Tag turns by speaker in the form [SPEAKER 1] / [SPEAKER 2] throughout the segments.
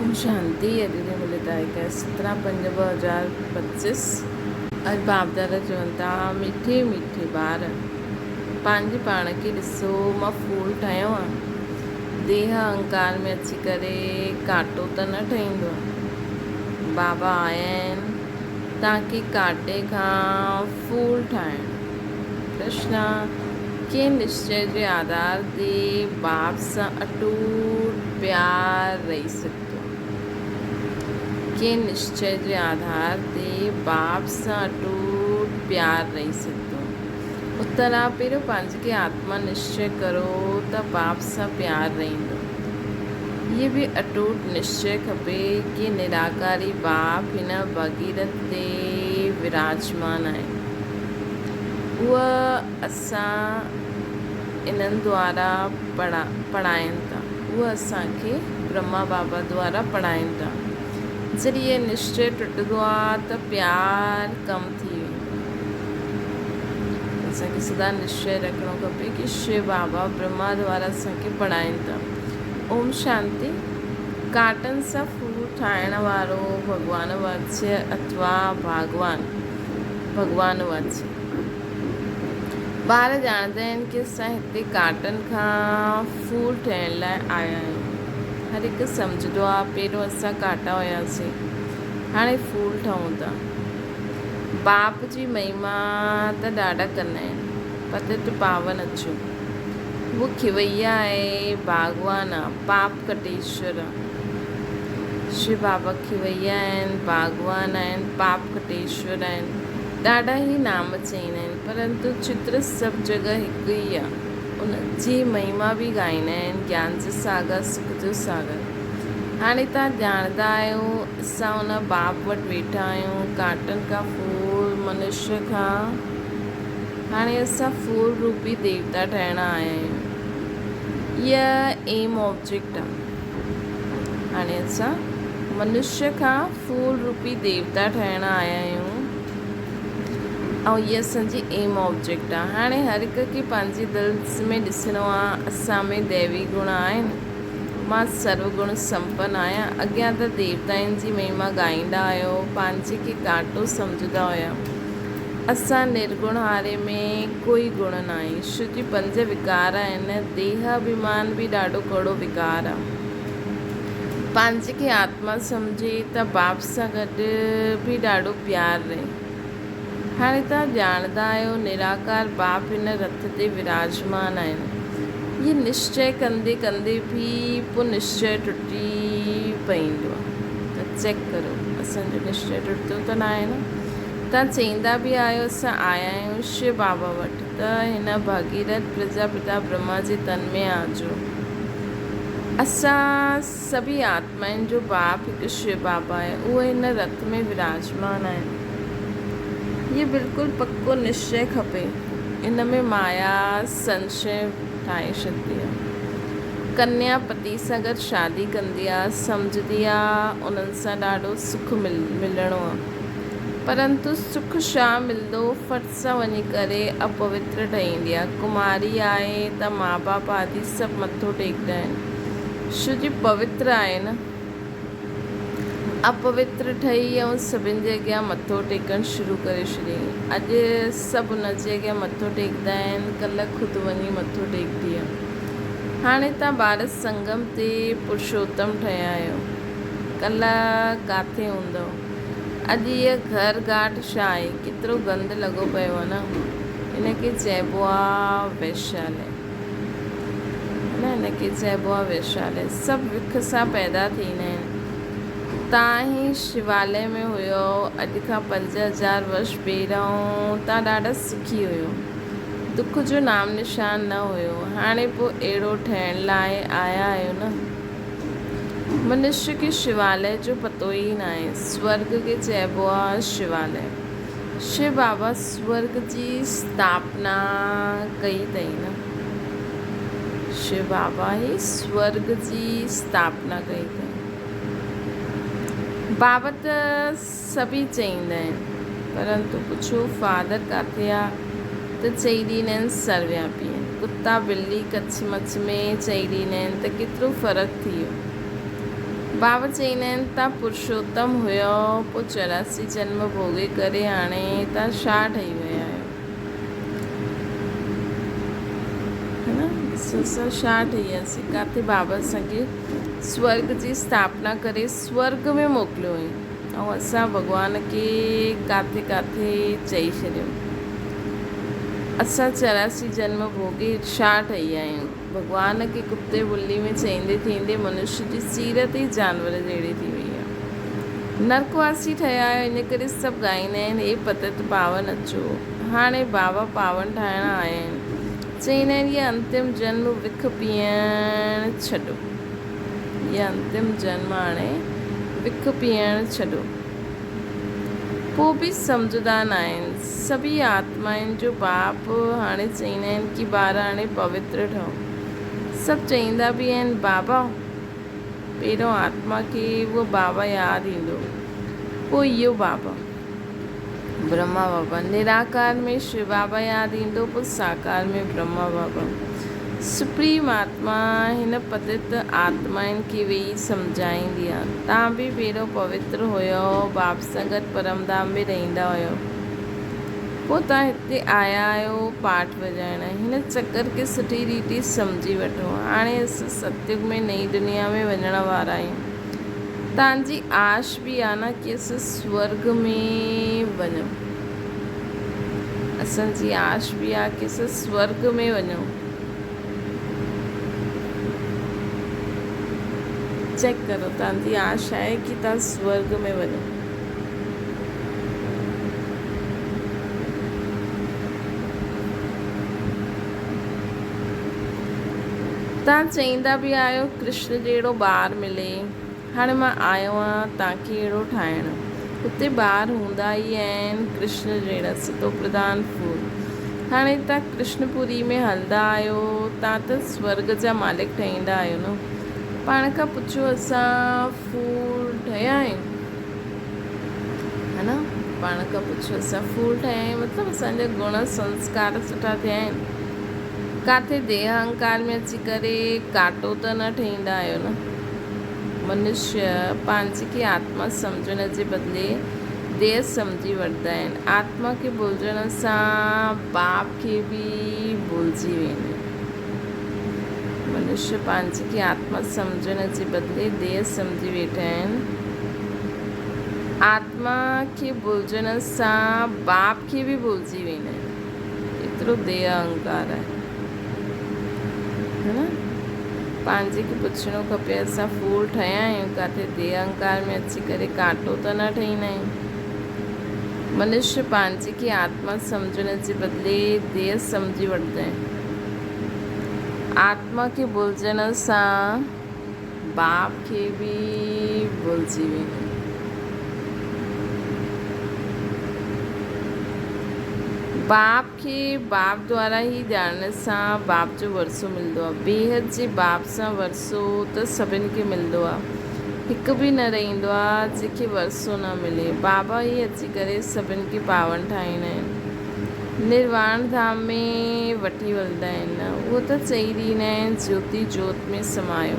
[SPEAKER 1] ओम शांति। अॼु मुंहिंजी तारीख़ 17/5/2025। अॼु बाप दादा चवनि था, मीठे मीठे ॿार पंहिंजे पाण खे ॾिसो, मां फूल ठाहियो आहे। देह अहंकार में अची करे कांटो त न ठहींदो आहे। बाबा आया आहिनि तव्हांखे कांटे खां फूल ठाहिणु। कृष्णा के निश्चय जे आधार ते बाप सां अटूट प्यार रही सघंदो। के निश्चय जे आधार ते बाप सां अटूट प्यार रही सघंदो। उत्तरा पहिरियों पंहिंजे खे आत्मा निश्चय करो त बाप सां प्यार रहंदो। ये बि अटूट निश्चय खपे कि निराकारी बाप हिन भगीरथ ते विराजमान आहे। उहा असां इन्हनि द्वारा पढ़ाइनि था। उहा असांखे ब्रह्मा बाबा द्वारा पढ़ाइनि था। जॾहिं इहे निश्चय टुटंदो आहे त प्यार कम थी वेंदो। असांखे सदा निश्चय रखिणो खपे कि शिव बाबा ब्रह्मा द्वारा असांखे पढ़ाइनि था। ओम शांति। कांटनि सां फूल ठाहिण वारो भॻवान वाच्य अथवा भॻवान वाच्य। ॿार ॼाणंदा आहिनि कि असां हिते कांटनि खां फूल ठाहिण लाइ आया आहियूं। हर हिकु सम्झंदो आहे पहिरियों असां कांटा हुआसीं, हाणे फूल ठहूं था। बाप जी महिमा त ॾाढा कंदा आहिनि। पतित पावन अचो। उहो खिवैया आहे, बागवान आहे, पाप कटेश्वर आहे। शिव बाबा खिवैया आहिनि, बागवान आहिनि, पाप कटेश्वर आहिनि। ॾाढा ई नाम चईंदा आहिनि, परंतु चित्र सभु जॻह हिकु ई आहे। उन जी महिमा बि ॻाईंदा आहिनि। ज्ञान जो सागर, सुख जो सागर। हाणे तव्हां ॼाणंदा आहियो असां उन बाप वटि वेठा आहियूं, कांटनि खां फूल, मनुष्य खां। हाणे असां फूल रूपी देवता ठहिण आया आहियूं। इहा एम ऑब्जेक्ट आहे। हाणे असां मनुष्य खां फूल रूपी देवता ठहिण आया आहियूं ऐं इहा असांजी एम ऑब्जेक्ट आहे। हाणे हर हिक खे पंहिंजी दिलि में ॾिसणो आहे असां में दैवी गुण आहिनि। मां सर्वगुण संपन्न आहियां। अॻियां त देवताउनि जी महिमा ॻाईंदा आहियो, पंहिंजे खे कांटो सम्झंदा हुया। असां निर्गुण हारे में कोई गुण न आहे। शिव जी 5 विकार आहिनि। देह अभिमान बि ॾाढो कड़ो विकार आहे। पंहिंजे खे आत्मा सम्झे त बाप सां गॾु बि ॾाढो प्यार रहे। हाणे तव्हां ॼाणंदा आहियो निराकार बाप हिन रथ ते विराजमान आहिनि। इहे निश्चय कंदे कंदे बि पोइ निश्चय टुटी पवंदो आहे। त चेक करो असांजो निश्चय टुटंदो त न आहे न। तव्हां चईंदा बि आहियो असां आया आहियूं शिव बाबा वटि, त हिन भगीरथ प्रजापिता ब्रह्मा जे तन में आजो। असां सभी आत्माउनि जो बाप हिकु शिव बाबा आहे। उहे हिन रथ में विराजमान आहिनि। ये बिल्कुलु पक्को निश्चय खपे। इन में माया संशय ठाहे छॾंदी आहे। कन्या पति सां गॾु शादी कंदी आहे, सम्झंदी आहे उन्हनि सां ॾाढो सुख मिलणो आहे, परंतु सुख छा मिलंदो, फट सां वञी करे अपवित्र ठहींदी आहे। कुमारी आहे त माउ बाप आदि सभु मथो टेकंदा आहिनि। शिव जी पवित्र आहे न। अपवित्र ठही ऐं सभिनि जे अॻियां मथो टेकणु शुरू करे छॾियईं। अॼु सभु उन जे अॻियां मथो टेकंदा आहिनि। कल्ह ख़ुदि वञी मथो टेकंदी आहे। हाणे तव्हां ॿार संगम ते पुरुषोत्तम ठहिया आहियो। कल्ह किथे हूंदव? अॼु इहा घर घाट छा आहे? केतिरो गंद लॻो पियो आहे न। हिनखे चइबो आहे वैशाल्य। हिनखे चइबो आहे वैशाल्य। सभु विख सां पैदा थींदा आहिनि। तव्हां ई शिवालय में हुयो अॼु खां 5000 वर्ष पहिरियों। तव्हां ॾाढा सुखी हुयो, दुख जो नाम निशान न हुयो। हाणे पोइ अहिड़ो ठहिण लाइ आया आहियो न। मनुष्य खे शिवालय जो पतो ई न आहे। स्वर्ग खे चइबो आहे शिवालय। शिव बाबा स्वर्ग जी स्थापना कई अथई न। शिव बाबा ई स्वर्ग जी स्थापना कई अथई। बाबा त सभी चईंदा आहिनि, परंतु पुछो फादर किथे आहे त चई ॾींदा आहिनि सर्वव्यापी आहिनि। कुता ॿिली कच्छ मच्छ में चई ॾींदा आहिनि त केतिरो फ़र्क़ु थी वियो। बाबा चईंदा आहिनि तव्हां पुरुषोत्तम हुयो, पोइ 84 जन्म भोगे करे हाणे तव्हां छा ठही विया आहियो, है न। असां छा ठही वियासीं, किथे बाबा असांखे स्वर्ग जी स्थापना करे स्वर्ग में मोकिलियो हुई, ऐं असां भॻवान खे किथे किथे चई छॾियो असां 84 जन्म भोगे छा ठही विया आहियूं। भॻवान खे कुते ॿुली में चईंदे थींदे मनुष्य जी सीरत ई जानवर जहिड़ी थी वई आहे। नरकवासी ठहिया आहियो, इन करे सभु ॻाईंदा आहिनि हे पतित पावन अचो। हाणे बाबा पावन ठाहिण आया आहिनि, चईंदा आहिनि इहा अंतिम जन्म विख पीअण छॾो, इहा अंतिम जन्म हाणे विख पीअण छॾो। पोइ बि सम्झंदा न आहिनि, सभी आत्माउनि जो बाप हाणे चईंदा आहिनि की ॿार हाणे पवित्र ठहो। सभु चईंदा बि आहिनि बाबा, पहिरियों आत्मा खे उहो बाबा यादि ईंदो, पोइ इहो बाबा ब्रह्मा बाबा, निराकार में शिव बाबा यादि ईंदो, पोइ साकार में ब्रह्मा बाबा। सुप्रीम आत्मा हिन पतित आत्माउनि खे वेही सम्झाईंदी आहे, तव्हां बि पहिरियों पवित्र हुयो, बाप सां गॾु परमधाम में रहंदा हुयो, पोइ तव्हां हिते आया आहियो पाठ वॼाइण, हिन चकर खे सुठी रीति सम्झी वठो। हाणे असां सतयुग में नई दुनिया में वञण वारा आहियूं। तव्हांजी आश बि आहे न की असां स्वर्ग में वञूं, असांजी आश बि आहे की असां स्वर्ग में वञूं। चेक करो, तव्हांजी आश आहे की तव्हां स्वर्ग में वञो। तव्हां चईंदा बि आहियो कृष्ण जहिड़ो ॿारु मिले, हाणे मां आयो आहियां तव्हांखे अहिड़ो ठाहिणु। हुते ॿार हूंदा ई आहिनि कृष्ण जहिड़ा सतो प्रधान फूल। हाणे तव्हां कृष्णपुरी में हलंदा आहियो, तव्हां त स्वर्ग जा मालिक ठहींदा आहियो न। पाण खां पुछो असां फूल ठहिया आहियूं, है न। पाण खां पुछो असां फूल ठहिया आहियूं, मतिलबु असांजा गुण संस्कार सुठा थिया आहिनि। किथे देह अहंकार में अची करे कांटो त न ठहींदा आहियो न। मनुष्य पंहिंजी खे आत्मा सम्झण जे बदिले देह सम्झी वठंदा आहिनि। आत्मा खे भुलिजण सां बाप खे बि भुलिजी वेंदो। मनुष्य पंहिंजी खे आत्मा सम्झण जे बदिले देह सम्झी वेठा आहिनि। आत्मा खे भुलिजण सां बाप खे बि भुलिजी वेंदा आहिनि। एतिरो देह अहंकार आहे, है न। पंहिंजे खे पुछणो खपे असां फूल ठहिया आहियूं, किथे देह अहंकार में अची करे कांटो त न ठहींदा आहियूं। मनुष्य पंहिंजे खे आत्मा सम्झण जे बदिले देह सम्झी वठंदा आहिनि। आत्मा खे भुलिजण सां बाप खे बि भुलिजी वेंदा आहिनि। बाप खे बाप द्वारा ई ॼाणण सां बाप जो वरसो मिलंदो आहे। बेहद जे बाप सां वरसो त सभिनि खे मिलंदो आहे, हिकु बि न रहंदो आहे जंहिंखे वरसो न मिले। बाबा ई अची करे सभिनि खे पावन ठाहींदा आहिनि, निर्वाण धाम में वठी वञंदा आहिनि। उहो त चई ॾींदा आहिनि ज्योति जोत में समायो,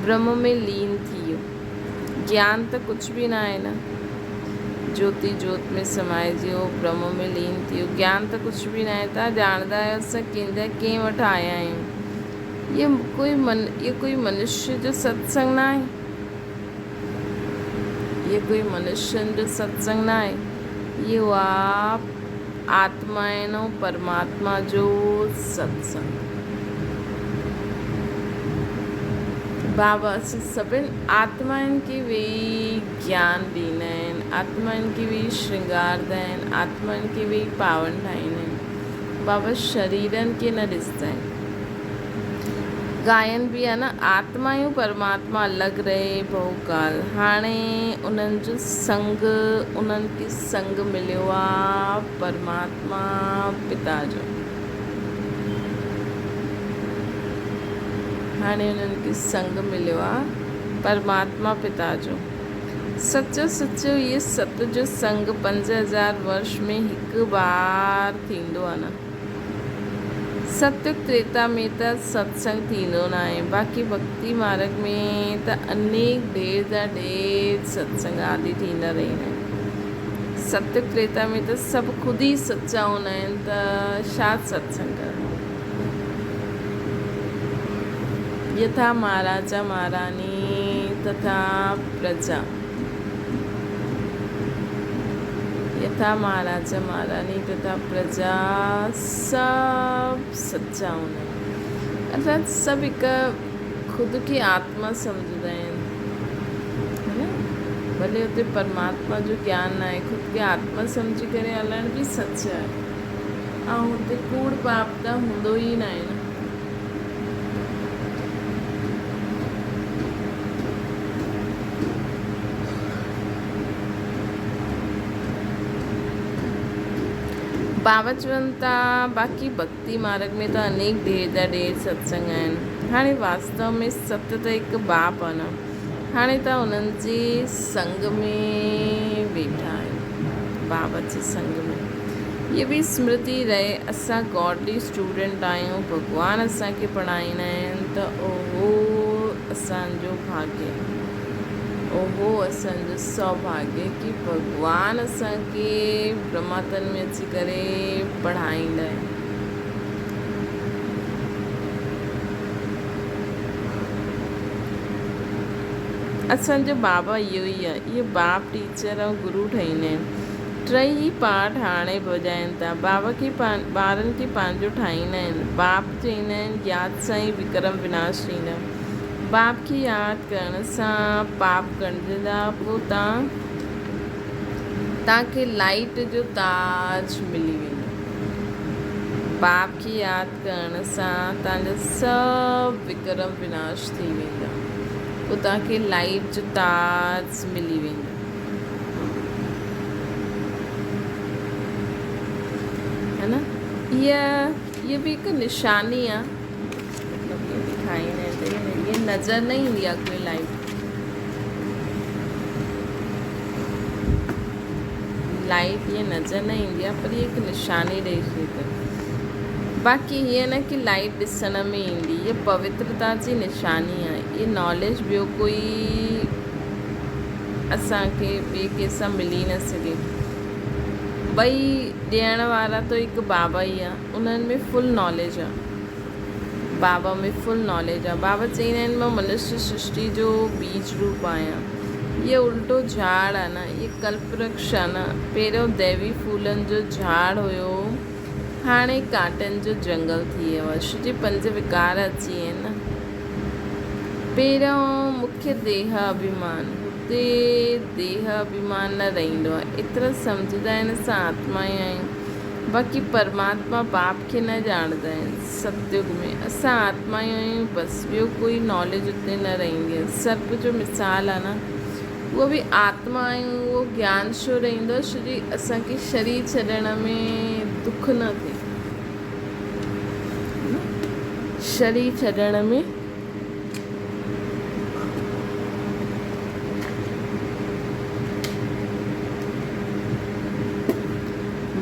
[SPEAKER 1] ब्रह्म में लीन थी वियो। ज्ञान त कुझु बि न आहे न। ज्योति जोत में समाइजियो, ब्रह्म में लीन थी वियो। ज्ञान त कुझु बि न आहे। तव्हां ॼाणंदा आहियो असां कंहिं वटि आया आहियूं। इहो कोई मनुष्य जो सत्संग न आहे, इहो कोई मनुष्यनि जो सत्संग न आहे। इहो आहे आत्माउनि ऐं परमात्मा जो सत्संग। बाबा असीं सभिनि आत्माउनि खे वेही ज्ञान ॾींदा आहिनि, आत्माउनि खे वेही श्रृंगारंदा आहिनि, आत्माउनि खे वेही पावन ठाहींदा आहिनि। बाबा शरीरनि खे न ॾिसंदा आहिनि। गायन बि आहे न, आत्माऊं परमात्मा अलॻि रहे बहुकाल। हाणे उन्हनि जो संग, उन्हनि खे संग मिलियो आहे परमात्मा पिता जो। हाणे उन्हनि खे संग मिलियो आहे परमात्मा पिता जो। सचो सचो इहे सत जो संग 5000 वर्ष में हिकु बार थींदो आहे न। सत्युग त्रेता में त सत्संग थींदो न आहे, बाक़ी भक्ति मार्ग में त अनेक ढेर जा ढेर सत्संग आदि थींदा रहंदा आहिनि। सत्युग त्रेता में त सभु ख़ुदि ई सचा हूंदा आहिनि, त छा सत्संग करणो। यथा महाराजा महारानी तथा प्रजा, यथा महाराजा महारानी तथा प्रजा सब सच्चा हूंदा आहिनि। अर्थात सभु हिकु ख़ुदि खे आत्मा सम्झंदा आहिनि, है न। भले हुते परमात्मा जो ज्ञान न आहे, ख़ुदि खे आत्मा सम्झी करे हलण बि सच आहे, ऐं हुते कूड़ पाप त हूंदो ई न आहे न। बाबा चवनि था बाक़ी भक्ति मार्ग में त अनेक ढेर जा ढेर सत्संग आहिनि। हाणे वास्तव में सत्य त हिकु बाप आहे न। हाणे त उन्हनि जे संग में वेठा आहियूं, बाबा जे संग में। ये बि स्मृति रहे असां गॉडली स्टूडेंट आहियूं, भॻवानु असांखे पढ़ाईंदा आहिनि, त ओहो असांजो भाग्य, ओहो असांजो सौभाग्य कि भॻवानु असांखे ब्रह्मातन में अची करे पढ़ाईंदा आहिनि। असांजो बाबा इहो ई आहे, इहे बाप टीचर ऐं गुरू ठाहींदा आहिनि। टई पाठ हाणे बजाइनि था, बाबा खे ॿारनि खे पंहिंजो ठाहींदा आहिनि। बाप चवंदा आहिनि यादि सां ई विक्रम विनाश थींदा। बाप खे यादि करण सां पाप कढंदा, पोइ तव्हांखे लाइट जो ताज मिली वेंदो। बाप खे यादि करण सां तव्हांजा सभु विक्रम विनाश थी वेंदा, पोइ तव्हांखे लाइट जो ताज मिली वेंदो, है न। इहा बि हिकु निशानी आहे, मतिलबु इहे ॾेखारींदा आहिनि त इहे नज़र न ईंदी आहे कोई लाइट इहे नज़र न ईंदी आहे, पर इहे हिकु निशानी ॾेई थी अथनि। बाक़ी हीअं न की लाइट ॾिसण में ईंदी, इहा पवित्रता जी निशानी आहे। इहा नॉलेज ॿियो कोई असांखे ॿिए कंहिंसां मिली न सघे। ॿई ॾियण वारा त हिकु बाबा ई आहे, उन्हनि में फुल नॉलेज आहे, बाबा में फुल नॉलेज आहे। बाबा चवंदा आहिनि मां मनुष्य सृष्टि जो बीज रूप आहियां। इहो उल्टो झाड़ आहे न, इहे कल्पवृक्ष आहे न। पहिरियों दैवी फूलनि जो झाड़ हुयो, हाणे कांटनि जो जंगल थी वियो आहे। छो जे 5 विकार अची विया आहिनि न। पहिरियों मुख्य देह अभिमान, हुते देह अभिमान न रहंदो आहे। एतिरा सम्झंदा आहिनि असां आत्मा ई आहियूं, बाक़ी परमात्मा बाप खे न ॼाणंदा आहिनि। सतयुग में असां आत्मा ई आहियूं, बसि ॿियो कोई नॉलेज उते न रहंदी आहे। सर्प जो मिसाल आहे न, उहो बि आत्मा आहियूं, उहो ज्ञान छो रहंदो, छो जी असांखे शरीर छॾण में दुख न थिए, शरीर छॾण में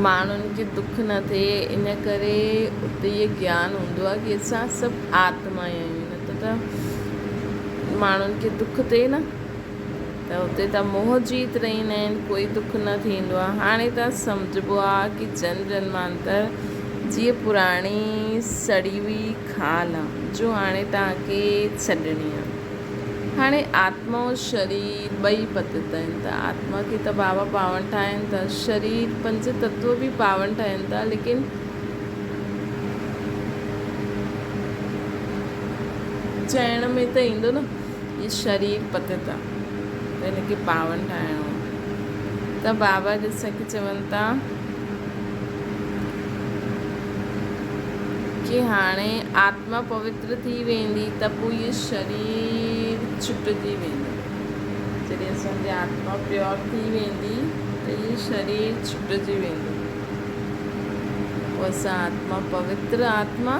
[SPEAKER 1] माण्हुनि खे दुख न थिए। इन करे उते इहे ज्ञान हूंदो आहे कि असां सभु आत्मा आहियूं, न त माण्हुनि खे दुख थिए न, त हुते त मोह जीत रहंदा आहिनि, कोई दुख न थींदो आहे। हाणे त सम्झिबो आहे कि जन्म जन्मांतर जीअं पुराणी सड़ी हुई खाल आहे, जो हाणे तव्हांखे छॾणी आहे। हाणे आत्मा ऐं शरीर ॿई पतित आहिनि, त आत्मा खे त बाबा पावन ठाहिनि था, शरीर 5 तत्व बि पावन ठाहिनि था, लेकिन चइण में त ईंदो न, ये शरीर पतित आहे, त हिनखे पावन ठाहिणो आहे। त बाबा असांखे चवनि था कि हाणे आत्मा पवित्र थी वेंदी, त पोइ इहो शरीर छुटिजी वेंदो। जॾहिं असांजी आत्मा प्योर थी वेंदी त इहो शरीर छुटिजी वेंदो, पोइ असां आत्मा पवित्र आत्मा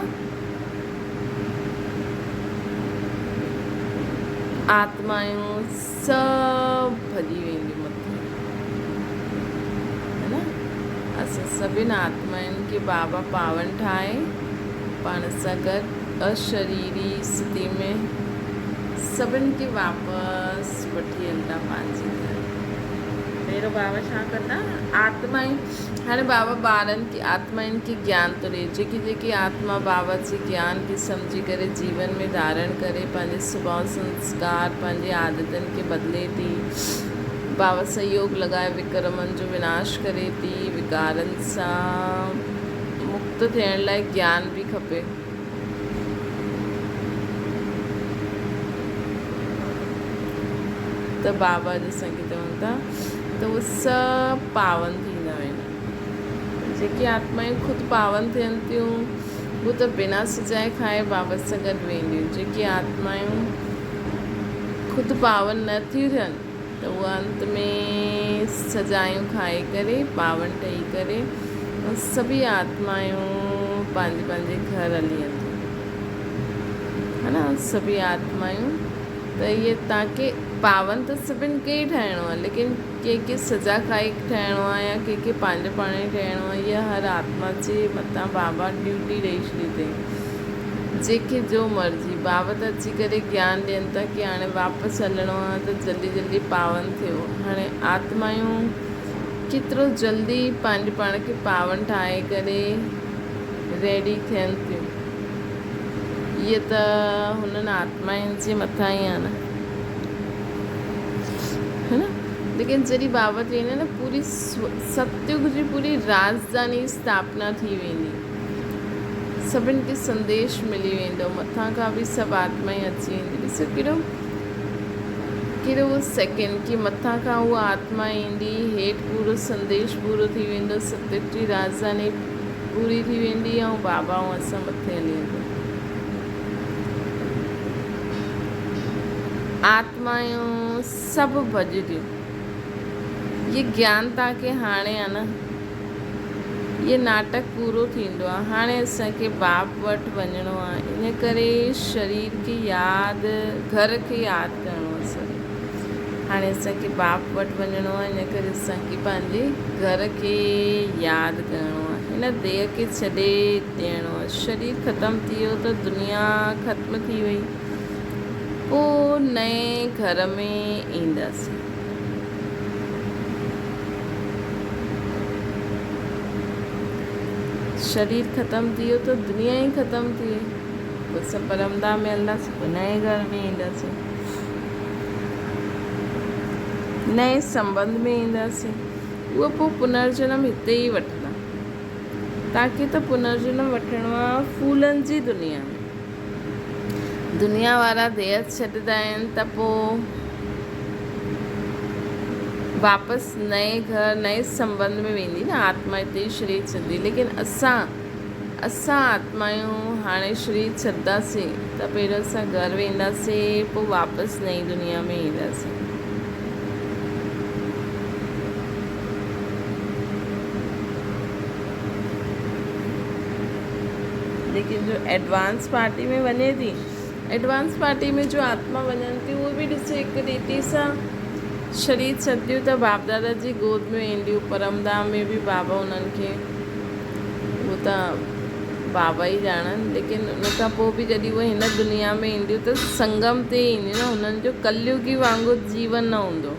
[SPEAKER 1] आत्मायूं सभु भॼी वेंदियूं मथे, है न। असां सभिनि आत्माउनि खे बाबा पावन ठाहे पाण सां गॾु अशरीरी स्थिति में सभिनि खे वापसि वठी हलंदा पंहिंजे घर। पहिरियों बाबा छा कंदा, आत्माऊं, हाणे बाबा ॿारनि खे आत्माउनि खे ज्ञान थो ॾिए, जेकी आत्मा बाबा जे ज्ञान खे सम्झी करे जीवन में धारण करे पंहिंजे स्वभाव संस्कार पंहिंजे आदतनि खे बदिले थी। बाबा सहयोग लॻाए विक्रमनि जो विनाश करे थी। विकारनि सां मुक्त थियण लाइ ज्ञान बि खपे। त बाबा जंहिंखे चवनि था त उहे सभु पावन थींदा आहिनि। जेकी आत्माऊं ख़ुदि पावन थियनि थियूं उहे त बिना सजाए खाए बाबा सां गॾु वेंदियूं। जेकी आत्माऊं ख़ुदि पावन न थियूं थियनि त उहे अंत में सजायूं खाई करे पावन ठही करे सभी आत्माऊं पंहिंजे पंहिंजे घर हली वेंदियूं, है न। सभी आत्माऊं त इहे तव्हांखे पावन त सभिनि खे ई ठहिणो आहे, लेकिन कंहिंखे सजा खाई ठहिणो आहे या कंहिंखे पंहिंजे पाण ई ठहिणो आहे, इहा हर आत्मा जे मथां बाबा ड्यूटी ॾेई छॾी अथई। जेके जो मर्ज़ी बाबा त अची करे ज्ञान ॾियनि था की हाणे वापसि हलणो आहे त जल्दी जल्दी पावन थियो। हाणे आत्माऊं केतिरो जल्दी पंहिंजे पाण खे पावन ठाहे करे रेडी थियनि थियूं, इहे त हुननि आत्माउनि जे मथां ई आहे न, है न। लेकिन जॾहिं बाबा चई न पूरी सतयुग जी पूरी राजधानी स्थापना थी वेंदी, सभिनि खे संदेश मिली वेंदो, मथां खां बि सभु आत्माऊं अची वेंदी। ॾिसो कहिड़ो उहो सेकेंड की मथां खां उहा आत्मा ईंदी, हेठि पूरो संदेश पूरो थी वेंदो, सतयुग जी राजधानी पूरी थी वेंदी ऐं बाबा ऐं असां मथे हली वेंदो। आत्माऊं सभु भॼंदियूं। ये ज्ञान तव्हांखे हाणे आहे न, ये नाटक पूरो थींदो आहे। हाणे असांखे बाप वटि वञिणो आहे, इन करे शरीर खे यादि, घर खे यादि करिणो आहे सभु। हाणे असांखे बाप वटि वञिणो आहे, इन करे असांखे पंहिंजे घर खे यादि करिणो आहे, हिन देह खे छॾे ॾियणो आहे। शरीर ख़तमु थी वियो त दुनिया ख़तमु थी वई, पोइ नए घर में ईंदासीं। शरीर ख़तमु थी वियो त दुनिया ई ख़तमु थी वई, पोइ असां परमधाम में हलंदासीं, पोइ नए घर में ईंदासीं, नए संबंध में ईंदासीं। उहो पोइ पुनर्जन्म हिते ई वठंदा। तव्हांखे त पुनर्जन्म वठिणो आहे फूलनि जी दुनिया में। दुनिया वारा देह छॾंदा आहिनि त पोइ वापसि नए घर नए संबंध में वेंदी न, आत्मा हिते ई शरीर छॾंदी। लेकिन असां आत्माऊं हाणे शरीर छॾंदासीं त पहिरियों असां घर वेंदासीं, पोइ वापसि नई दुनिया में ईंदासीं। लेकिन जो एडवांस पार्टी में वञे थी, एडवांस पार्टी में जो आत्मा वञनि थी उहे बि ॾिसो हिकु रीति सां शरीर छॾंदियूं त बाप दादा जी गोद में ईंदियूं। परमधाम में बि बाबा उन्हनि खे, उहो त बाबा ई ॼाणनि। लेकिन उन खां पोइ बि जॾहिं उहे हिन दुनिया में ईंदियूं त संगम ते ईंदियूं न, हुननि जो कलयुगी वांगुरु जीवन न हूंदो।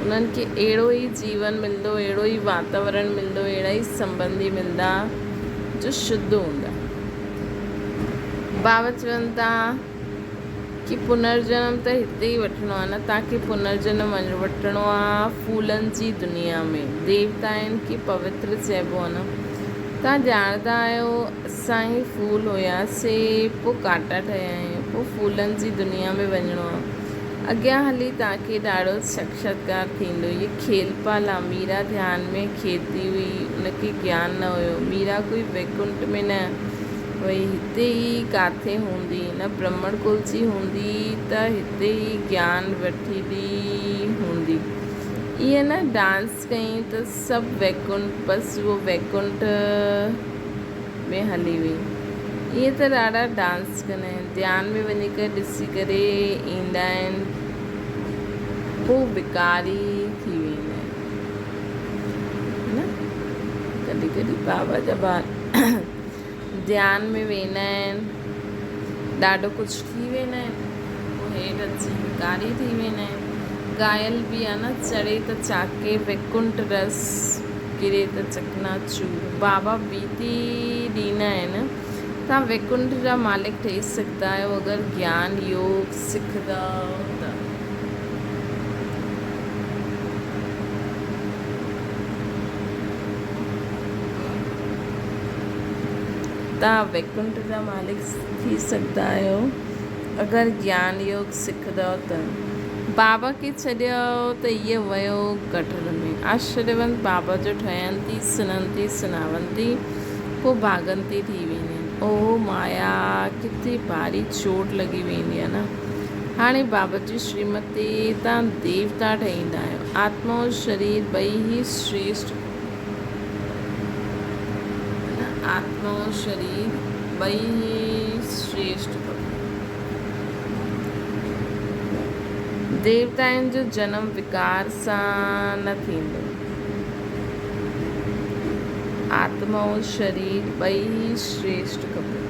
[SPEAKER 1] उन्हनि खे अहिड़ो ई जीवन मिलंदो, अहिड़ो ई वातावरण मिलंदो, अहिड़ा ई संबंधी मिलंदा जो शुद्ध हूंदा। बाबा चवनि था कि पुनर्जन्म त हिते ई वठिणो आहे न, तव्हांखे पुनर्जन्म वठिणो आहे फूलनि जी दुनिया में। देवता आहिनि कि पवित्र चइबो आहे न। तव्हां ॼाणंदा आहियो असां ई फूल हुयासीं, पोइ कांटा ठहिया आहियूं, पोइ फूलनि जी दुनिया में वञिणो आहे। अॻियां हली तव्हांखे ॾाढो साक्षात्कार थींदो। ये खेलपाल आहे। मीरा ध्यान में खेती हुई, उनखे ज्ञान न हुयो। मीरा कोई वैकुंठ में न वई, हिते ई काथे हूंदी, न ब्राह्मण कुल जी हूंदी त हिते ई ज्ञान वठंदी हूंदी। ईअं न डांस कई त सभु वैकुंठ, बसि उहो वैकुंठ में हली वई। ईअं त ॾाढा डांस कंदा आहिनि, ध्यान में वञी करे ॾिसी करे ईंदा आहिनि, पोइ विकारी थी वेंदा आहिनि न। कॾहिं कॾहिं बाबा जा ॿार ध्यान में वेंदा आहिनि, ॾाढो कुझु थी वेंदा आहिनि, पोइ हेठि अची हिकारी थी वेंदा आहिनि। घायल बि आहे न, चढ़े त चाके वैकुंठ रस, किरे त चकनाचूर। बाबा बीती ॾींदा आहिनि, तव्हां वैकुंठ जा मालिक ठही सघंदा आहियो अगरि ज्ञान योग सिखंदा त। तव्हां वैकुंठ जा मालिक थी सघंदा आहियो अगरि ज्ञान योग सिखंदव त। बाबा खे छॾियो त इहे वियो गटर में। आश्चर्यवंत बाबा जो ठहनि थी, सुननि थी, सुनावनि थी, पोइ भागनि थी थी वेंदी आहिनि। ओ माया, किथे भारी चोट लॻी वेंदी आहे न। हाणे बाबा जी श्रीमत ते तव्हां देवता ठहींदा आहियो। आत्मा और शरीर ॿई ई श्रेष्ठ, आत्मा और शरीर ॿई ई श्रेष्ठ। देवताउनि जो जनम विकार सां न थींदो। आत्मा और शरीर ॿई ई श्रेष्ठ खपे।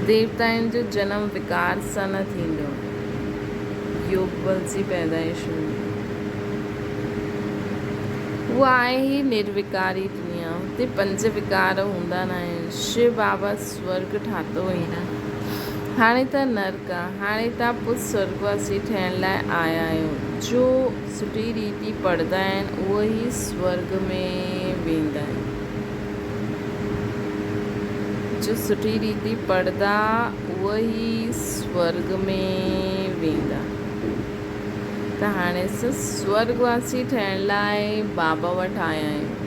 [SPEAKER 1] देवताउनि जो जनम विकार सां न थींदो। योग बल जी पैदाइश हूंदी, उहा आहे ई निर्विकारी दुनिया। हुते 5 विकार हूंदा न आहिनि। शिव बाबा स्वर्ग ठातो हुई न, हाणे त नरक आहे। हाणे तव्हां पोइ स्वर्गवासी ठहिण लाइ आया आहियो। जो सुठी रीति पढ़ंदा आहिनि उहे ई स्वर्ग में वेंदा आहिनि। जो सुठी रीति पढ़ंदा उहे ई स्वर्ग में वेंदा। त हाणे स्वर्गवासी ठहिण लाइ बाबा वटि आया आहियूं।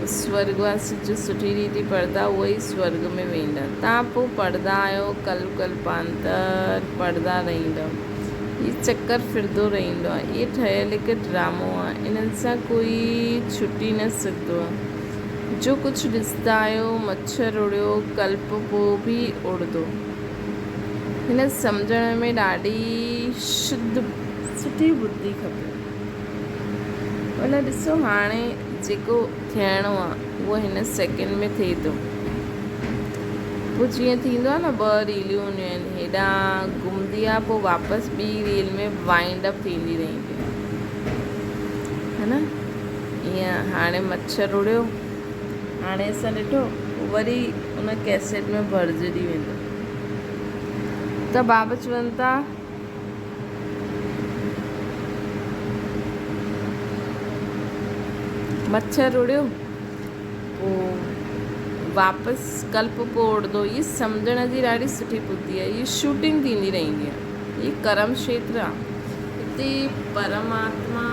[SPEAKER 1] स्वर्गवासी जो सुठी रीति पढ़ंदा उहे ई स्वर्ग में वेंदा। तव्हां पोइ पढ़ंदा आहियो, कल्पांतर पढ़ंदा रहंदव। हीउ चकर फिरंदो रहंदो आहे। इहे ठहियलु हिकु ड्रामो आहे, इन्हनि सां कोई छुटी न सघंदो आहे। जो कुझु ॾिसंदा आहियो, मच्छर उड़ियो, कल्प पोइ बि उड़ंदो। हिन सम्झण में ॾाढी सुठी बुद्धि खपे। भला ॾिसो, हाणे जेको थियणो आहे उहो हिन सेकेंड में थिए थो। पोइ जीअं थींदो आहे न, 2 रीलियूं हूंदियूं आहिनि, हेॾां घुमंदी आहे, पोइ वापसि ॿी रील में वाइंड अप थींदी रहंदी है न। ईअं हाणे मच्छर उड़ियो, हाणे असां ॾिठो, वरी उन कैसेट में भरिजंदी वेंदो। त बाबा चवनि था मच्छर उड़ियो, पोइ वापसि कल्प पोइ उड़ंदो। इहे सम्झण जी ॾाढी सुठी बुद्धि आहे। इहा शूटिंग थींदी रहंदी आहे। इहे कर्म क्षेत्र आहे। हिते परमात्मा,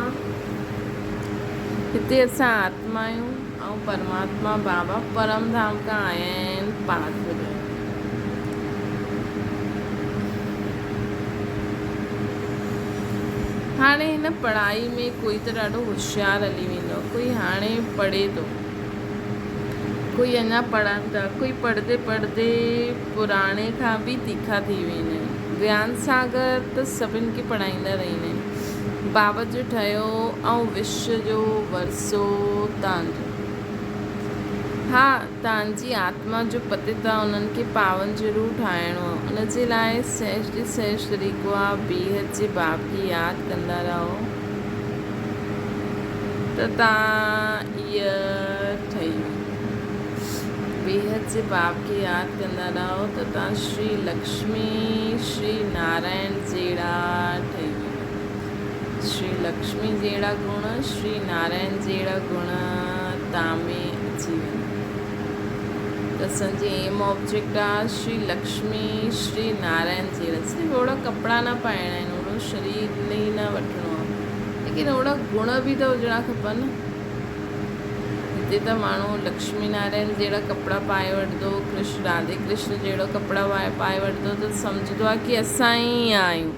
[SPEAKER 1] हिते असां आत्मा आहियूं ऐं परमात्मा बाबा परम धाम खां आया आहिनि पाठ ॿुधाइण। हाणे हिन पढ़ाई में कोई त ॾाढो होशियारु हली वेंदो, कोई हाणे पढ़े थो, कोई अञा पढ़नि था, कोई पढ़ंदे पढ़ंदे पुराणे खां बि तीखा थी वेंदा आहिनि। ज्ञान सागर त सभिनि खे पढ़ाईंदा रहंदा आहिनि। बाबा जो ठहियो ऐं विश्व जो वरसो तव्हांजो। हा, तव्हांजी आत्मा जो पतित आहे, उन्हनि खे पावन ज़रूरु ठाहिणो आहे। उन जे लाइ सहज तरीक़ो आहे, बेहद जे बाप खे यादि कंदा रहो त तव्हां इहा ठही। बेहद जे बाप खे यादि कंदा रहो त तव्हां श्री लक्ष्मी श्री नारायण जहिड़ा ठही। श्री लक्ष्मी जहिड़ा गुण, श्री नारायण जहिड़ा गुण तव्हां में अची वेंदा। त असांजी एम ऑब्जेक्ट आहे श्री लक्ष्मी श्री नारायण जहिड़ा। सिर्फ़ु ओड़ा कपिड़ा न पाइणा आहिनि, ओड़ो शरीर ई न वठिणो आहे, लेकिन ओड़ा गुण बि त हुजणा खपनि। हिते त माण्हू लक्ष्मी नारायण जहिड़ा कपिड़ा पाए वठंदो, कृष्ण राधे कृष्ण जहिड़ो कपिड़ा पाए वठंदो त सम्झंदो आहे कि असां ई आहियूं।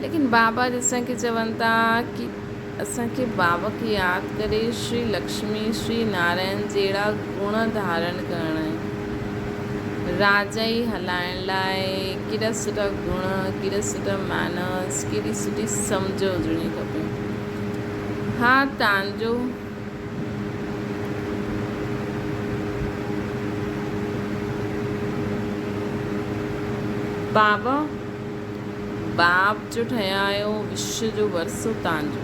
[SPEAKER 1] लेकिन बाबा असांखे चवनि था कि असांखे बाबा खे यादि करे श्री लक्ष्मी श्री नारायण जहिड़ा गुण धारण करणा आहिनि। राजा ई हलाइण लाइ केॾा सुठा गुण, केॾा सुठा मैनर्स, केॾी सुठी सम्झ हुजणी खपे। हा, तव्हांजो बाबा बाप जो ठहिया आहियो विश्व जो वरसो तव्हांजो।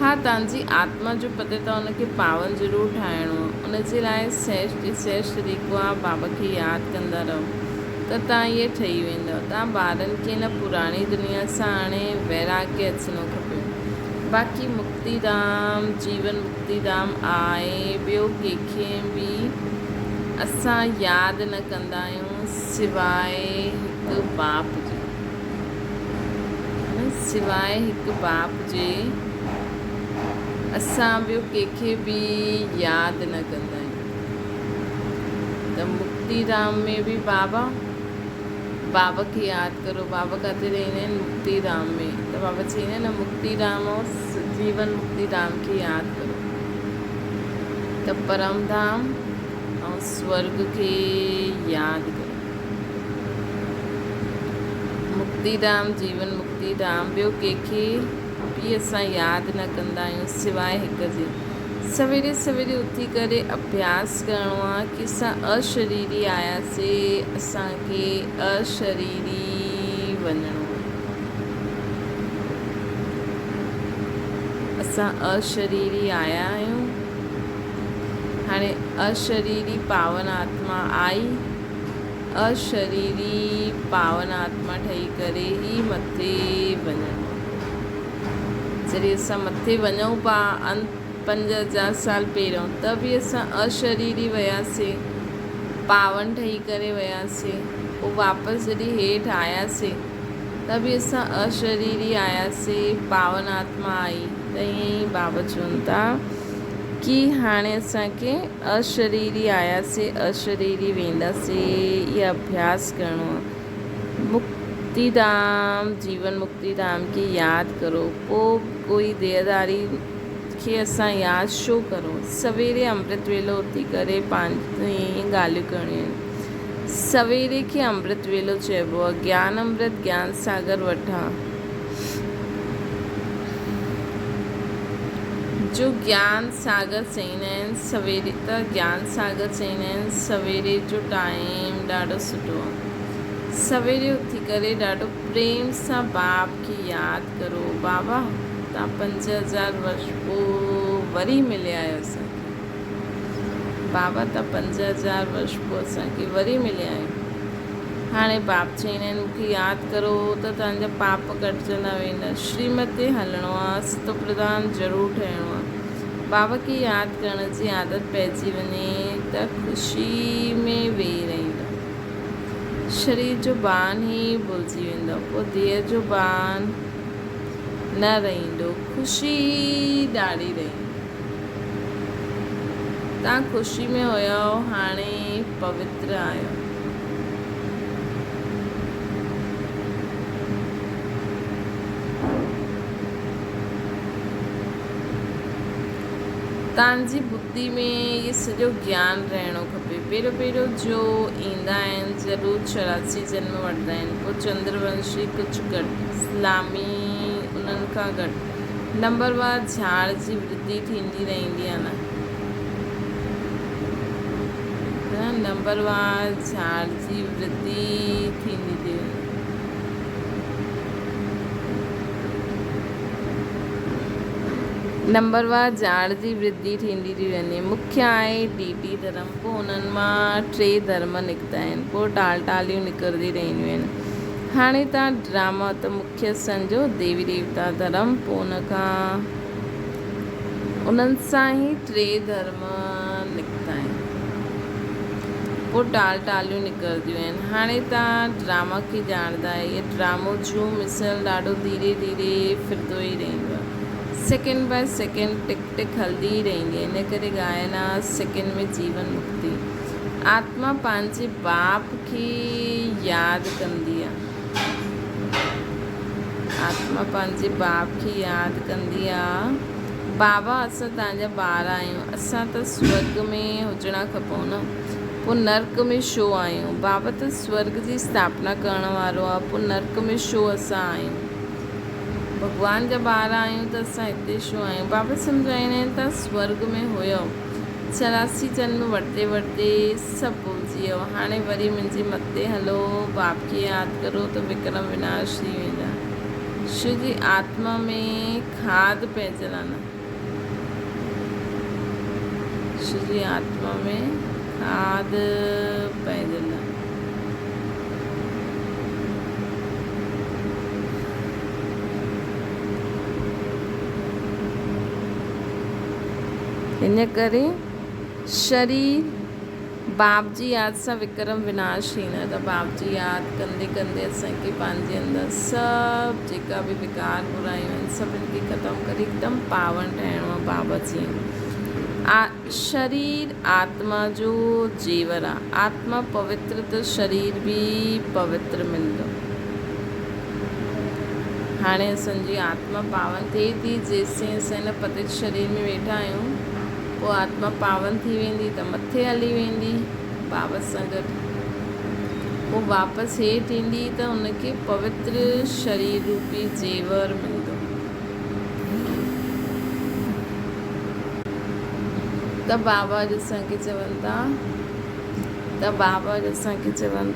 [SPEAKER 1] हा, तव्हांजी आत्मा जो पते त उनखे पावन ज़रूरु ठाहिणो आहे। उनजे लाइ सहज तरीक़ो आहे बाबा खे यादि कंदा रहो त तव्हां इहे ठही वेंदव। तव्हां ॿारनि खे न पुराणी दुनिया सां हाणे वैराग्य अचिणो खपे। बाक़ी मुक्तिधाम जीवन मुक्तिधाम आहे, ॿियो कंहिंखे बि असां यादि न कंदा आहियूं सिवाय हिकु बाप जे। सिवाय हिकु बाप जे असां ॿियो कंहिंखे बि यादि न कंदा आहियूं। त मुक्तिधाम में बि बाबा खे यादि करो। बाबा किथे रहंदा आहिनि? मुक्तिधाम में। त बाबा चवंदा आहिनि न मुक्तिधाम ऐं जीवन मुक्तिधाम खे यादि करो। त परमधाम ऐं स्वर्ग खे यादि करो। मुक्तिधाम जीवन मुक्तिधाम ॿियो कंहिंखे बि असां यादि न कंदा आहियूं सिवाय हिक जे। सवेरे सवेरे उथी करे अभ्यास करिणो आहे कि असां अशरीरी आयासीं, असांखे अशरीरी वञिणो आहे। असां अशरीरी आया आहियूं, हाणे अशरीरी पावन आत्मा आई, अशरीरी पावन आत्मा ठही करे ई मथे वञिणो। जॾहिं असां मथे वञूं पिया 5000 साल पहिरियों, त बि असां अशरीरी वियासीं, पावन ठही करे वियासीं। पोइ वापसि जॾहिं हेठि आयासीं त बि असां अशरीरी आयासीं, पावन आत्मा आई। त ईअं ई बाबा चवनि था कि हाणे असांखे अशरीरी आयासीं, अशरीरी वेंदासीं। इहो अभ्यास करिणो आहे। मुक्तिधाम जीवन मुक्तिधाम खे यादि करो। पोइ कोई देहदारी खे असां यादि छो करो? सवेरे अमृत वेलो उथी करे पंहिंजी ॻाल्हियूं करणियूं आहिनि। सवेरे खे अमृत वेलो चइबो आहे। ज्ञान अमृत ज्ञान सागर वठां जो ज्ञान सागर चईंदा आहिनि सवेरे, त ज्ञान सागर चईंदा आहिनि सवेरे जो टाइम ॾाढो सुठो आहे। सवेरे उथी करे ॾाढो प्रेम सां बाप खे यादि करो। बाबा तव्हां 5000 वर्ष पोइ वरी मिलिया आहियो असांखे। बाबा तव्हां 5000 वर्ष पोइ असांखे वरी मिलिया आहियो। हाणे बाप चईंदा आहिनि मूंखे यादि करो त तव्हांजा पाप कटिजंदा वेंदा। श्रीमत ते हलणो आहे, सतो प्रधान ज़रूरु ठहिणो आहे। बाबा खे यादि करण जी आदत पइजी वञे त ख़ुशी में वेही रहंदा। शरीर जो बान ई भुलिजी वेंदो, पोइ देह जो बान न रहंदो, ख़ुशी ॾाढी रहंदी। तव्हां ख़ुशी में हुयो, हाणे पवित्र आहियो। तव्हांजी बुद्धि में इहो सॼो ज्ञान रहणो खपे। पहिरियों जो ईंदा आहिनि ज़रूरु 84 जन्म वठंदा आहिनि, पोइ चंद्रवंशी कुझु घटि, इस्लामी उन्हनि खां घटि। नंबरवार झाड़ जी वृद्धि थींदी रहंदी आहे न, नंबरवार झाड़ जी वृद्धि थींदी थी वञे। नंबरवार झाड़ जी वृद्धि थींदी थी वञे। मुख्य आहे डीटी धर्म, पोइ उन्हनि मां 3 धर्म निकिता आहिनि, पोइ टालियूं निकिरंदी रहंदियूं आहिनि। हाणे तव्हां ड्रामा त मुख्य सम्झो देवी देवता धर्म, पोइ उन्हनि सां ई 3 धर्म निकिता आहिनि, पोइ टालियूं निकिरंदियूं आहिनि। हाणे तव्हां ड्रामा खे ॼाणंदा आहियो। इहो ड्रामो जूं मिसल ॾाढो धीरे धीरे फिरंदो ई रहंदो आहे। सेकेंड बाय सेकेंड टिक टिक हलंदी ई रहंदी आहे। इन करे ॻाइणु आहे सेकेंड में जीवन मुक्ति। आत्मा पंहिंजे बाप खे यादि कंदी आहे। आत्मा पंहिंजे बाप खे यादि कंदी आहे। बाबा असां तव्हांजा ॿार आहियूं, असां त स्वर्ग में हुजणा खपूं न, पोइ नर्क में छो आहियूं? बाबा त स्वर्ग जी स्थापना करण वारो आहे, पोइ नर्क में छो असां आहियूं? भॻवान जा ॿार आहियूं त असां हिते छो आहियूं? बाबा सम्झाईंदा आहिनि तव्हां स्वर्ग में हुयो, 84 जन्म वठंदे वठंदे सभु भुलिजी थी वियो। हाणे वरी मुंहिंजी मथे हलो, बाप खे यादि करो त विक्रम विनाश थी वेंदा। शिव जी आत्मा में खाद पइजल आहे न, शिव जी आत्मा में खाद पइजल आहे। इन करे शरीर बाप जी यादि सां विक्रम विनाश थींदा। त बाप जी यादि कंदे कंदे असांखे पंहिंजे अंदरि सभु जेका बि विकार बुरायूं आहिनि सभिनि खे ख़तमु करे हिकदमि पावन ठाहिणो आहे बाबा जी। शरीर आत्मा जो जेवर आहे। आत्मा पवित्र त शरीर बि पवित्र मिलंदो। हाणे असांजी आत्मा पावन थिए थी जेसिताईं असां हिन पतित शरीर में वेठा आहियूं, पोइ आत्मा पावन थी वेंदी त मथे हली वेंदी बाबा सां गॾु। पोइ वापसि हेठि ईंदी त उनखे पवित्र शरीर रूपी जेवर मिलंदो। त बाबा असांखे चवनि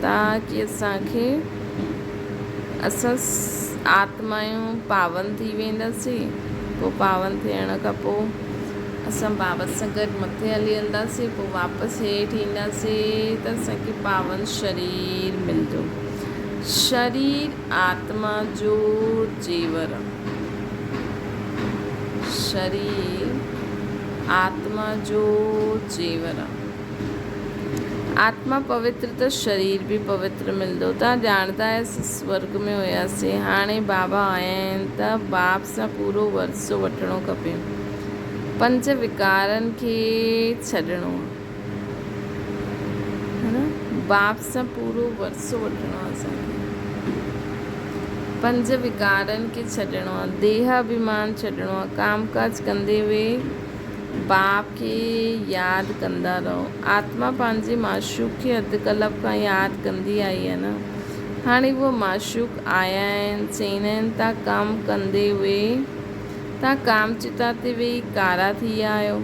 [SPEAKER 1] था कि असांखे असां आत्मायूं पावन थी वेंदासीं। पोइ पावन थियण खां पोइ असां बाबा सां गॾु मथे हली हलंदासीं। पोइ वापसि हेठि ईंदासीं त असांखे पावन शरीर मिलंदो। शरीर आत्मा जो जेवर आहे। शरीर आत्मा जो जेवर आहे। आत्मा पवित्र त शरीर बि पवित्र मिलंदो। तव्हां ॼाणंदा आहियो स्वर्ग में हुयासीं, हाणे बाबा आया आहिनि त बाप सां पूरो वरसो वठिणो खपे। 5 विकारनि खे छॾिणो आहे न, बाप सां पूरो वरसो वठिणो आहे असांखे। 5 विकारनि खे छॾिणो आहे, देह अभिमान छॾिणो आहे। कामकाज कंदे हुए बाप खे यादि कंदा रहो। आत्मा पंहिंजे माशूक खे अधु कलाक खां यादि कंदी आई आहे न। हाणे उहो माशूक आया आहिनि, चईंदा आहिनि तव्हां कमु कंदे हुए तव्हां काम चिता ते वेही कारा थी विया आहियो।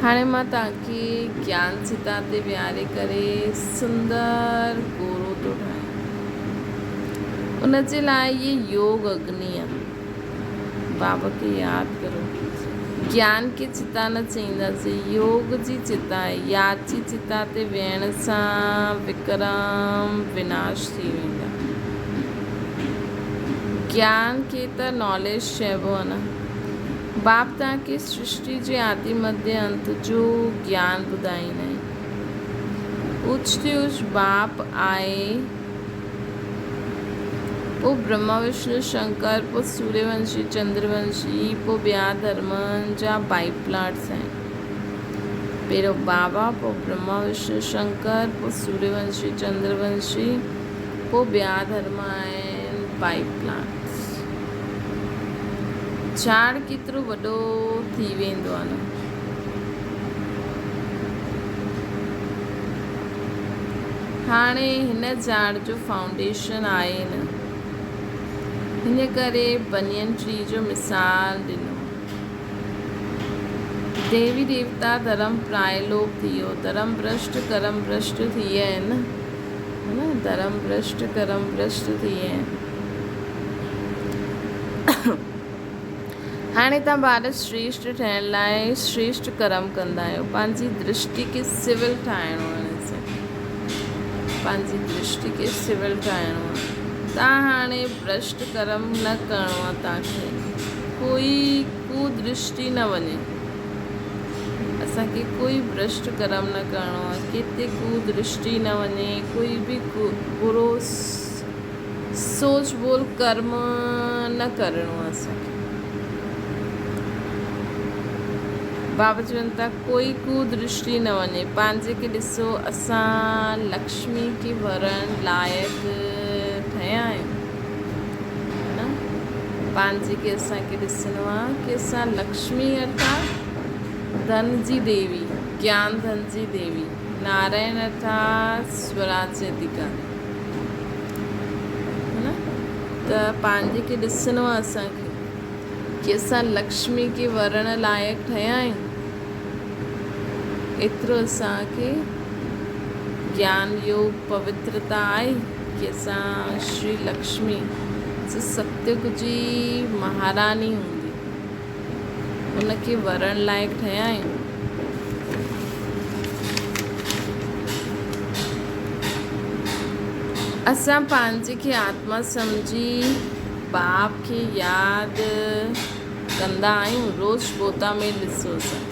[SPEAKER 1] हाणे मां तव्हांखे ज्ञान चिता ते विहारे करे सुंदर गोरो थो ठाहियां। उनजे लाइ ये योग अग्नि आहे। बाबा खे यादि करो। ज्ञान खे चिता न चईंदासीं, योग जी चिता आहे। यादि जी चिता ते वेहण सां विक्रम विनाश थी वेंदा। ज्ञान खे त नॉलेज चइबो आहे न। बाप तव्हांखे सृष्टि जे आदि मध्य अंत जो ज्ञान ॿुधाईंदा आहिनि। उच ते उच बाप आहे, पोइ ब्रह्मा विष्णु शंकर, पोइ सूर्यवंशी चंद्रवंशी, पोइ ॿिया धर्मनि जा बाई प्लाट्स आहिनि। पहिरियों बाबा, पोइ ब्रह्मा विष्णु शंकर, पोइ सूर्यवंशी चंद्रवंशी, पोइ ॿिया धर्म आहिनि बाई प्लाट्स। झाड़ केतिरो वॾो थी वेंदो आहे न। हाणे हिन झाड़ जो फाउंडेशन आहे न, हिन करे बनियन ट्री जो मिसाल ॾिनो। देवी देवता धर्म प्रायलोक थी वियो, धर्म भ्रष्ट कर्म भ्रष्ट थी विया आहिनि, है न। धर्म भ्रष्ट कर्म भ्रष्ट थी विया आहिनि। हाणे तव्हां ॿार श्रेष्ठ थियण लाइ श्रेष्ठ कर्म कंदा आहियो। पंहिंजी दृष्टि खे सिविल ठाहिणो आहे। पंहिंजी दृष्टि खे सिविल ठाहिणो आहे। तव्हां हाणे भ्रष्ट कर्म न करिणो आहे। तव्हांखे कोई कुदृष्टि न वञे। असांखे कोई भ्रष्ट कर्म न करिणो आहे। किथे कुदृष्टि न वञे, कोई बि बुरो सोच बोल कर्म न करिणो आहे असांखे। बाबा चवनि था कोई कुदृष्टि न वञे। पंहिंजे खे ॾिसो, असां लक्ष्मी खे भरण लाइक़ु ठहिया आहियूं, है न। पंहिंजे खे असांखे ॾिसणो आहे कि असां लक्ष्मी अर्थात धन जी देवी, ज्ञान धन जी देवी, नारायण अर्थात स्वराज्य अधिकारी, है न। त पंहिंजे खे ॾिसणो आहे असांखे कि असां लक्ष्मी खे वरण लाइक़ु ठहिया आहियूं। एतिरो असांखे ज्ञान योग पवित्रता आहे कि असां श्री लक्ष्मी सतयुग जी महारानी हूंदी उनखे वरण लाइक़ु ठहिया आहियूं। असां पंहिंजे खे आत्मा सम्झी बाप खे यादि कंदा आहियूं। रोज़ पोता में ॾिसो असां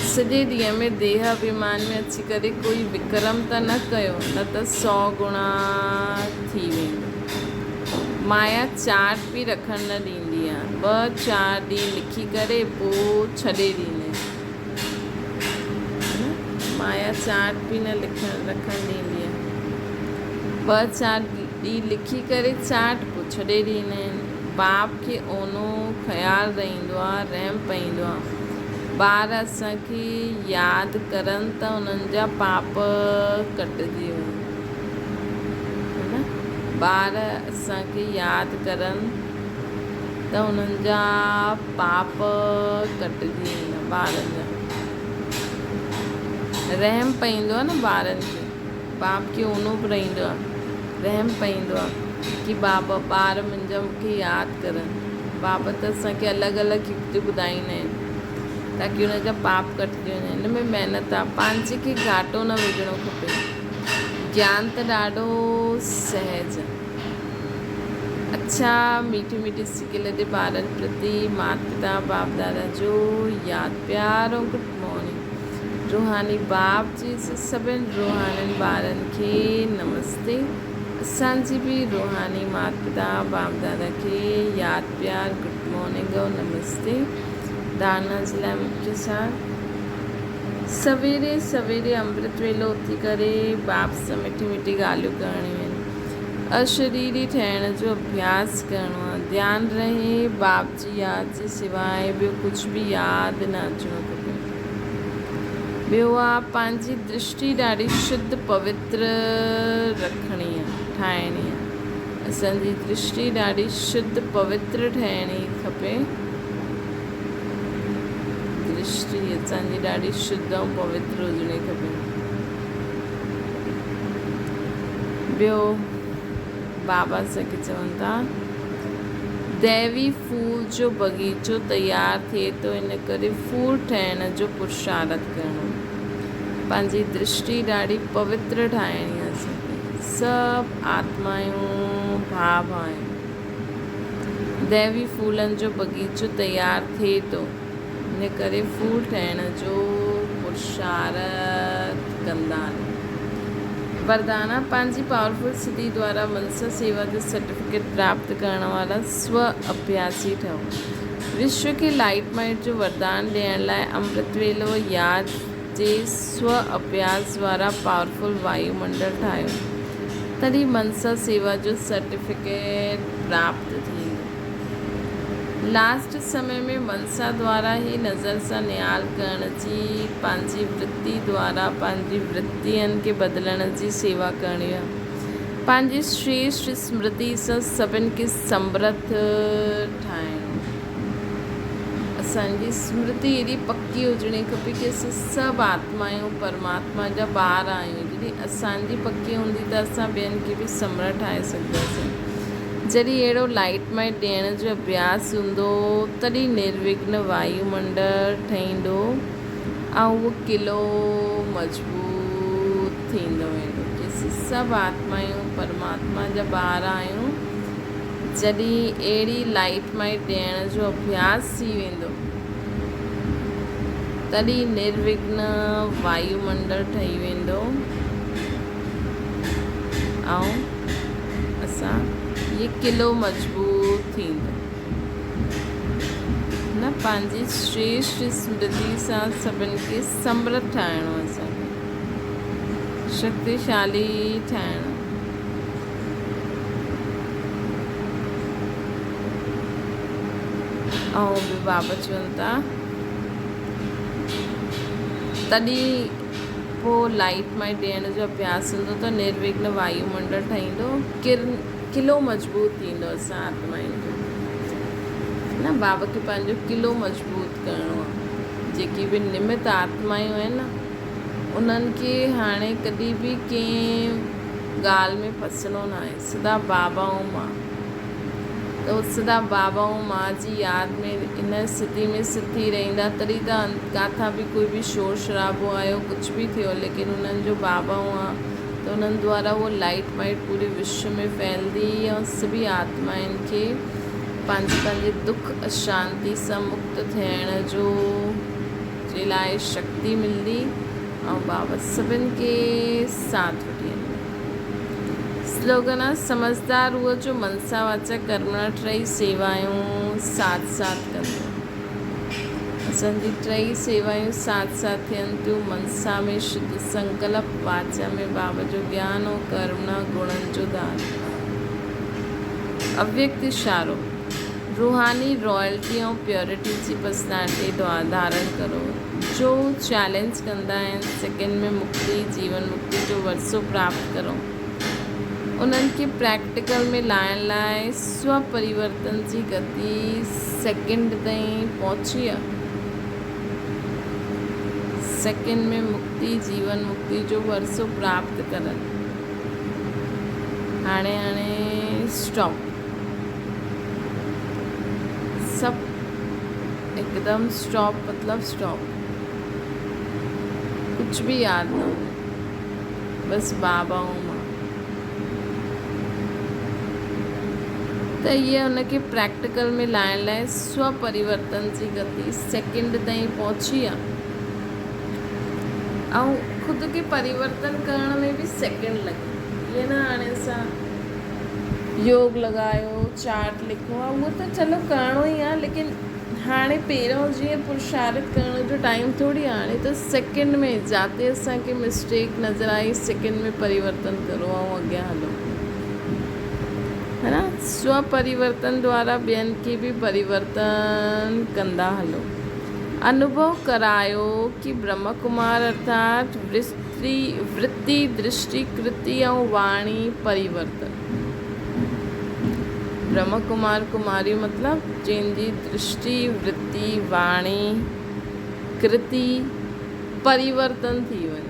[SPEAKER 1] सॼे ॾींहं में देह अभिमान में अची करे कोई विक्रम त न कयो, न त 100 गुणा थी वेंदो। माया चाट बि रखण न ॾींदी आहे। 2-4 ॾींहं लिखी करे पोइ छॾे ॾींदे। माया चाट बि न रखण ॾींदी आहे। 2-4 ॾींहं लिखी करे चाट पोइ छॾे ॾींदा आहिनि। बाप खे ओनो ख़्यालु रहंदो आहे, रहम पईंदो आहे। ॿार असांखे यादि करनि त उन्हनि जा पाप कटिजी वञनि, है न। ॿार असांखे यादि करनि त उन्हनि जा पाप कटिजी वेंदा। ॿारनि जा रहम पईंदो आहे न ॿारनि खे। बाप खे ओनो बि रहंदो आहे, रहम पईंदो आहे कि ॿार मुंहिंजा मूंखे यादि करनि। बाप त असांखे अलॻि अलॻि युक्ति ॿुधाईंदा आहिनि ताकी उन जा पाप कटिजी वञनि। हिन में महिनत आहे। पंहिंजे खे घाटो न विझणो खपे। ज्ञान त ॾाढो सहज आहे। अच्छा मीठी मीठी सिके लॻे ॿारनि प्रति माता पिता बाप दादा जो यादि प्यारो गुड मॉर्निंग। रूहानी बाप जी सभिनि रूहानी ॿारनि खे नमस्ते। असांजी बि रूहानी माता पिता बाप दादा खे यादि प्यार गुड मॉर्निंग और नमस्ते। दाना जे लाइ मुख्य सार सवेरे सवेरे अमृत वेलो उथी करे बाप सां मिठी मिठी ॻाल्हियूं करणियूं आहिनि। अशरीरी ठहिण जो अभ्यास करिणो आहे। ध्यानु रहे बाप जी यादि जे सवाइ ॿियो कुझु बि यादि न अचिणो खपे। ॿियो आहे पंहिंजी दृष्टि ॾाढी शुद्ध पवित्र रखणी आहे, ठाहिणी आहे। असांजी दृष्टि ॾाढी शुद्ध पवित्र ठहिणी खपे। दृष्टि असांजी ॾाढी शुद्ध ऐं पवित्र हुजणी खपे। ॿियो बाबा असांखे चवनि था दैवी फूल जो बगीचो तयारु थिए थो, इन करे फूल ठहिण जो पुरुषार्थ करिणो। पंहिंजी दृष्टि ॾाढी पवित्र ठाहिणी आहे। असांखे सभु आत्मायूं भाव आहिनि। दैवी फूलनि जो बगीचो तयारु थिए थो, इन करे फूल ठहिण जो पुरुषार्थ कंदा आहिनि। वरदाना पंहिंजी पावरफुल सिद्धि द्वारा मनसा सेवा जो सर्टिफिकेट प्राप्त करण वारा स्व अभ्यासी ठहो। विश्व खे लाइट माइट जो वरदान ॾियण लाइ अमृत वेलो यादि जे स्व अभ्यास द्वारा पावरफुल वायुमंडल ठाहियो। तॾहिं मनसा सेवा जो सर्टिफिकेट प्राप्त थी। लास्ट समय में मनसा द्वारा ही नज़र सां निहाल करण जी पंहिंजी वृत्ति द्वारा पंहिंजी वृत्तियुनि खे बदिलण जी सेवा करणी आहे। पंहिंजी श्रेष्ठ स्मृति सां सभिनि खे समृद्ध ठाहिणो। असांजी स्मृति एॾी पक्की हुजणी खपे कि असां सभु आत्मायूं परमात्मा जा ॿार आहियूं। जॾहिं असांजी पक्की हूंदी त असां ॿियनि खे बि समृद्ध ठाहे सघंदासीं। जॾहिं अहिड़ो लाइट माइट ॾियण जो अभ्यास हूंदो तॾहिं निर्विघ्न वायुमंडल ठहींदो ऐं उहो किलो मज़बूत थींदो वेंदो कि सभु आत्मायूं परमात्मा जा ॿार आहियूं। जॾहिं अहिड़ी लाइट माइट ॾियण जो अभ्यास थी वेंदो तॾहिं निर्विघ्न वायुमंडल ठही वेंदो ऐं असां ये किलो मजबूत थींदो न। पंहिंजी श्रेष्ठ स्मृति सां सभिनि खे समृद्ध ठाहिणो, असांखे शक्तिशाली ठाहिणो। ऐं बि बाबा चवनि था तॾहिं पोइ लाइट माइट ॾियण जो अभ्यास हूंदो त निर्विघ्न वायुमंडल ठहींदो, किलो मज़बूत थींदो असां आत्माउनि जो न। बाबा खे पंहिंजो किलो मज़बूत करिणो आहे। जेकी बि निमित आत्मायूं आहिनि न उन्हनि खे हाणे कॾहिं बि कंहिं ॻाल्हि में फसणो न आहे। सदा बाबा ऐं मां, त उहो सदा बाबा ऐं मां जी यादि में इन स्थिति में सिधी रहंदा, तॾहिं त किथां बि कोई बि शोर शराबो आयो, कुझु बि थियो, लेकिन उन्हनि जो बाबा हुआ त उन्हनि द्वारा उहो लाइट वाइट पूरे विश्व में फैलंदी ऐं सभी आत्माउनि खे पंहिंजे दुख अशांति सां मुक्त थियण जो जे लाइ शक्ति मिलंदी ऐं बाबा सभिनि खे साथ वठी वेंदा। स्लोगन आहे समझदार उहो जो मनसा वाचा कर्मणा टई सेवायूं साथ साथ कंदो। असांजी टई सेवायूं साथ साथ थियनि थियूं। मनसा में शुद्ध संकल्प, वाचा में बाबा जो ज्ञान ऐं कर्मणा गुणनि जो दान। अव्यक्त इशारो रूहानी रॉयल्टी ऐं प्योरिटी जी पर्सनैलिटी धारण करो, जो चैलेंज कंदा आहिनि सेकेंड में मुक्ति, जीवन मुक्ति जो वरसो प्राप्त करो। उन्हनि खे प्रैक्टिकल में लाइण लाइ स्व परिवर्तन जी गति सेकेंड ताईं पहुची आहे। सेकेंड में मुक्ति, जीवन मुक्ति जो वरसो प्राप्त करनि। हाणे स्टॉप, सब एकदम स्टॉप, मतलब स्टॉप, कुछ भी याद न हो, बस बाबा ऐं मां। त इहे हुनखे प्रैक्टिकल में लाइण लाइ स्व परिवर्तन जी गति सेकेंड ताईं पहुची आहे ऐं ख़ुदि खे परिवर्तन करण में बि सेकेंड लॻे। ईअं न हाणे असां योग लॻायो, चार्ट लिखो आहे, उहो त चलो करिणो ई आहे, लेकिन हाणे पहिरियों जीअं पुरुषार्थ करण जो टाइम थोरी आहे। हाणे त सेकेंड में जिते असांखे मिस्टेक नज़र आई सेकेंड में परिवर्तन करो ऐं अॻियां हलो, है ना। स्व परिवर्तन द्वारा ॿियनि खे बि परिवर्तन कंदा हलो। अनुभव करायो कि ब्रह्म कुमार अर्थात वृत्ति, दृष्टि, कृति ऐं वाणी परिवर्तन। ब्रह्म कुमार कुमारी मतलब जंहिंजी दृष्टि, वृत्ति, वाणी, कृति परिवर्तन थी वञे।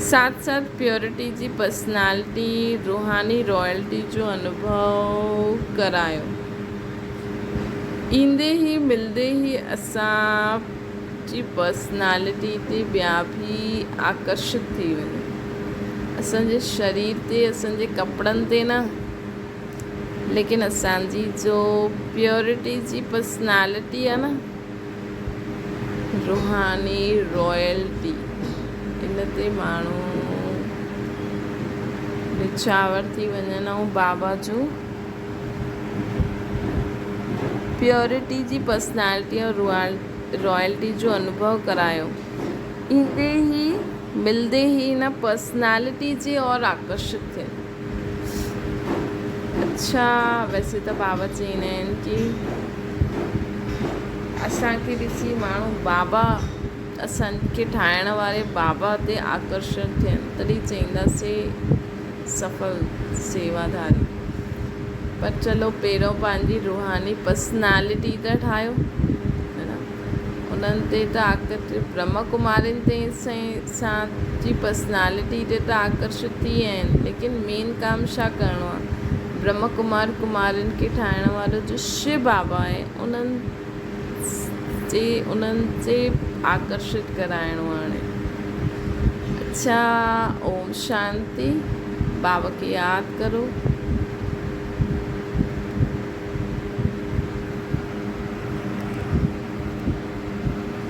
[SPEAKER 1] साथ साथ प्योरिटी जी पर्सनैलिटी, रूहानी रॉयल्टी जो अनुभव करायो। ईंदे ही मिलंदे ही असां जी पर्सनैलिटी ते ॿिया बि आकर्षित थी वञे। असांजे शरीर ते, असांजे कपिड़नि ते न, लेकिन असांजी जो प्योरिटी जी पर्सनैलिटी आहे न, रूहानी रॉयल्टी, इन ते माण्हू निछावर थी वञनि ऐं बाबा जो प्योरिटी जी पर्सनैलिटी और रॉयल्टी जो अनुभव करायो। ईंदे ही मिलंदे ही न पर्सनैलिटी जे और आकर्षित थिए। अच्छा, वैसे त बाबा चईंदा आहिनि कि असांखे ॾिसी माण्हू बाबा, असांखे ठाहिण वारे बाबा ते आकर्षण थियनि, तॾहिं चईंदासीं सफल सेवाधारी। पर चलो पहिरियों पंहिंजी रूहानी पर्सनैलिटी त ठाहियो, है न। उन्हनि ते त आकर्षित, ब्रह्म कुमारियुनि ते सां जी पर्सनैलिटी ते त आकर्षित थी विया आहिनि, लेकिन मेन काम छा करिणो आहे? ब्रह्म कुमार कुमारियुनि खे ठाहिण वारो जो शिव बाबा आहे, उन्हनि से आकर्षित कराइणो आहे। अच्छा, ओम शांति। बाबा खे यादि करो।